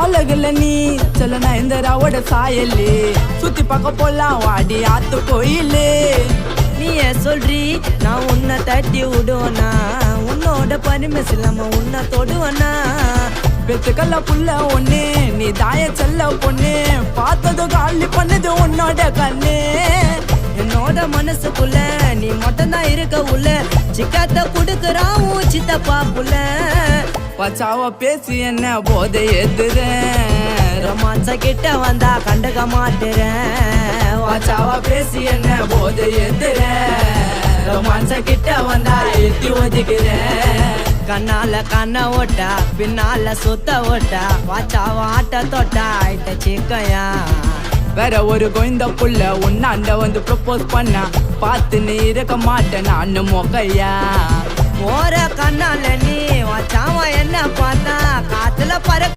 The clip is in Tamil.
அழகுல நீ சொல்ல நயன்தாராவோட சாயலு சுத்தி பார்க்க போலாம் வாடி ஆத்து கோயிலு. நீயே சொல்றி நான் உன்னை தட்டி விடுவனா, உன்னோட பரிமிஷன் இல்லாம உன்னை தொடுவனா. பெத்துக்கல்ல புள்ள ஒண்ணு நீ தாய செல்ல பொண்ணு, பார்த்ததும் காலி பண்ணது உன்னோட கண்ணு. என்னோட மனசுக்குள்ள நீ மட்டும் தான் இருக்க உள்ள, சிக்கத்தை குடுக்குறான் உன் சித்தப்பா புள்ள. பச்சாவ பேசி என்ன போதை எதுறேன், ரொமான்ஸ கிட்ட வந்தா கண்டுக்க மாட்டேறேன். பச்சாவ பேசி என்ன போதை எதுறேன், ரொமான்ஸ கிட்ட வந்தா எத்தி ஒதுக்கிறேன். கண்ணால கண்ண ஓட்டா பின்னால சுத்த ஓட்டா, வாச்சாவ ஆட்ட தொட்டா ஆயிட்ட சிக்கையா. வேற ஒரு கோயந்த புள்ள உன்னாண்ட வந்து ப்ரப்போஸ் பண்ணா, பார்த்து நீ இருக்க மாட்டேன் நானு மொக்கையா. ஓர கண்ணால நீ வாச்சாவ என்ன பார்த்தா காத்துல பற